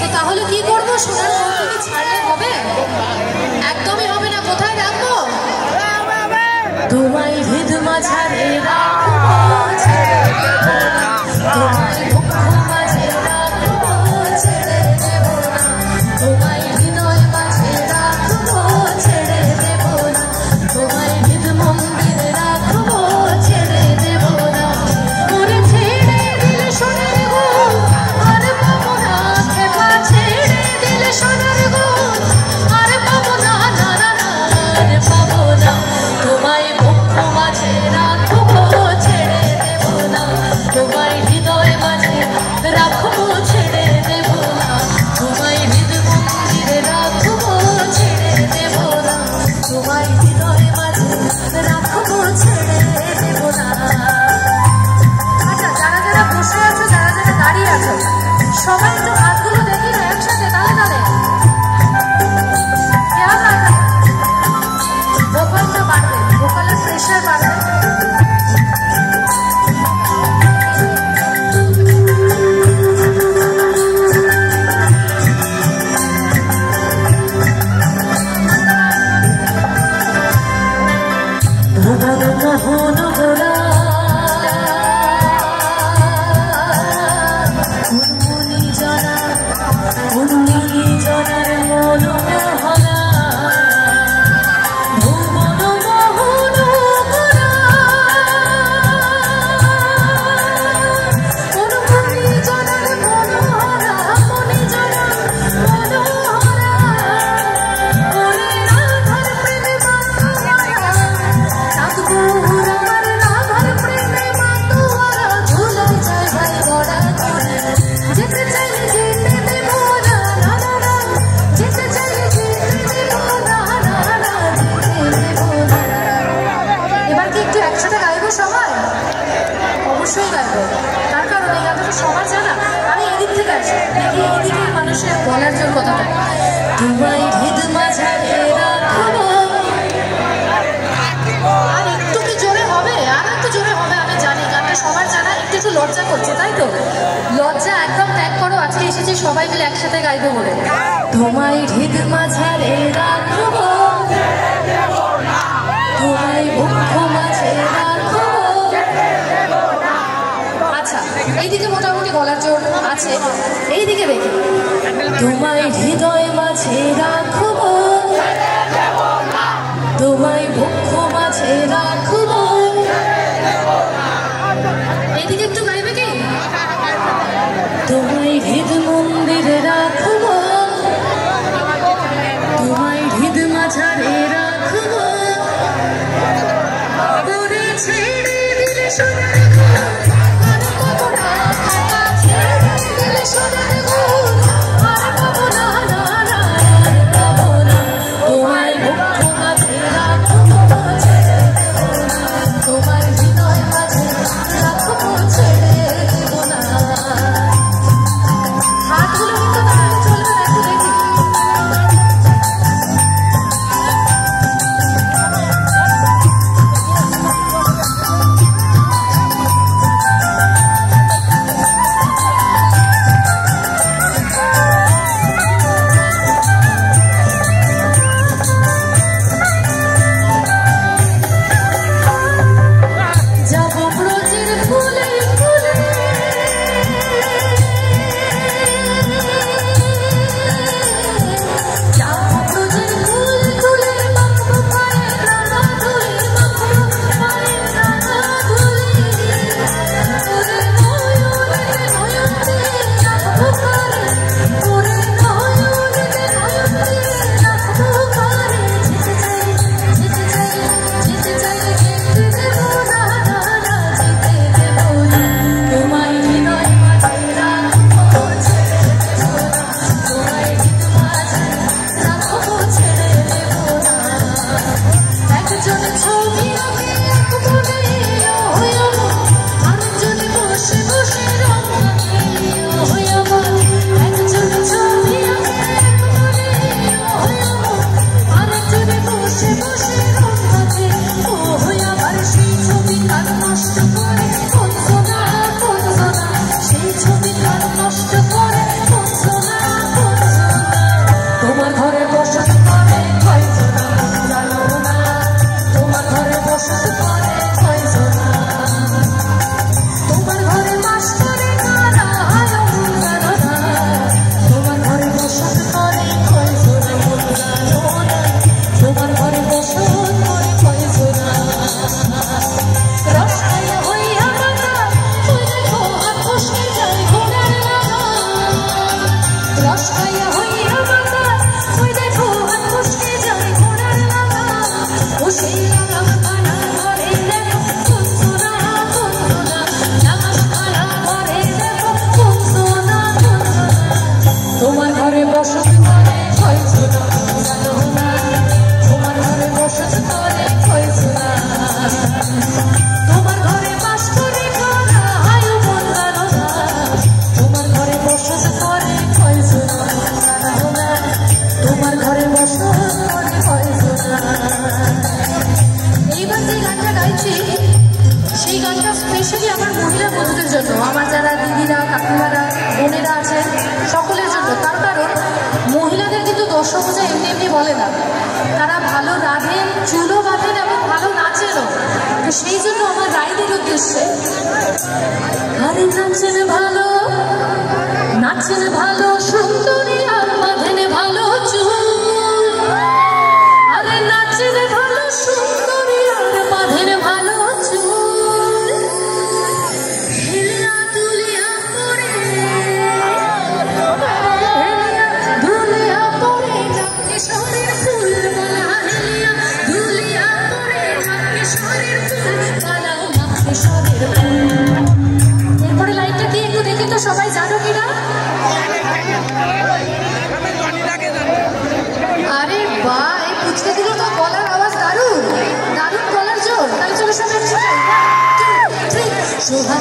তো তাহলে কি করবো? সোনার মৌকে ছাড়লে হবে? একদমই হবে না। কোথায় রাখবো? তোমায় হৃদ মাঝারে রাখবো, ছেড়ে দেব না। তোমায় মুখ মাঝে রাখবো, ছেড়ে দেব না। তোমায় হৃদয় মাঝে রাখবো, ছেড়ে দেব না। তোমায় হৃদ মন্দিরে রাখবো, ছেড়ে দেব না। ওরে ছেড়ে দিলে সোনার গুণ আর পাবো না, খেপা ছেড়ে দিলে সোনার গুণ আর পাবো না, না না না আর পাবো না। তোমায় মুখ মাঝে রাখবো, ছেড়ে দেব না। তোমায় হৃদয় মাঝে রাখবো, ছেড়ে দেব না। তোমায় হৃদ মন্দিরে রাখবো, ছেড়ে দেব না। তোমায় হৃদয় মাঝে রাখবো, ছেড়ে দেব না। আচ্ছা, যারা যারা বসে আছো, যারা যারা দাঁড়িয়ে আছো, সবাই একটু হাতগুলো দেখি না একসাথে, তালে তালে। খেয়াল রাখবে, ভোকালটা বাড়বে, ভোকালের প্রেশার বাড়বে। মোহন গোরা উন্মনি জনা, উন্মনি জনার মন মোহনা। ভুবন মোহন গোরা উন্মনি জনার মনোহরা, মনি জনা মনোহরা। ওরে রাধার প্রেমে মাতোয়ারা, চাঁদপুর আমার রাধার প্রেমে মাতোয়ারা। ঝুলাই যায় ভাই গড়া করে, যেতে চাইলে যেতে দেব না, না না না। যেতে চাইলে যেতে দেব না, না না, যেতে দেব না। এবার কি একটু একসাথে গাইবো সবাই? অবশ্যই গাইবো। তার কারণ এই গানটা তো সবার জানা। আমি এদিক থেকে আসি, দেখি এইদিকে মানুষের বলার জন্য কথাটা। তোমায় হৃদ মাঝারে রাখবো। আর একটু কি জোরে হবে? আর একটু জোরে হবে। আমি জানি গানটা সবার জানা, একটু একটু লজ্জা করছে, তাই তো? লজ্জা একদম ত্যাগ করো। আজকে এসেছি সবাই মিলে একসাথে গাইবো বলে। তোমায় হৃদ মাঝারে রাখবো, তোমায় মুখ মাঝে রাখবো। আচ্ছা, এইদিকে মোটামুটি গলার জোর আছে, এইদিকে দেখি। তোমায় হৃদয় মাঝে রাখবো, তোমায় মুখ মাঝে রাখবো। এইদিকে একটু গাইবে কি? তোমায় হৃদ মন্দিরে রাখবো, তোমায় হৃদ মাঝারে রাখবো। ওরে ছেড়ে দিলে সোনার গুণ আর পাবো না, খেপা ছেড়ে দিলে সোনার গুণ আর পাবো না, না না আর পাবো না। তোমায় মুখ মাঝে রাখবো, ছেড়ে দেব না। তোমায় হৃদয় মাঝে রাখবো, ছেড়ে স্পেশালি আমার মহিলা বন্ধুদের জন্য, আমার যারা দিদিরা কাকিমারা বোনেরা আছেন সকলের জন্য। তার কারণ মহিলাদের কিন্তু দর্শকরা এমনি এমনি বলে না, তারা ভালো রাঁধেন, চুলও বাঁধেন এবং ভালো নাচেনও। তো সেই জন্য আমার রাইদের উদ্দেশ্যে আরে নাচেন ভালো, নাচেন ভালো সুন্দরী আর বাঁধেন ভালো চুল, আরে নাচেন ভালো সুন্দরী আর বাঁধেন ভালো চুল। এরপরে লাইনটা কি একটু দেখি তো, সবাই জানো কিনা? আরে বাহ, এই পুচকে দিল তো গলার আওয়াজ দারুণ, দারুণ গলার জোর। তাহলে চলো সবাই শোভা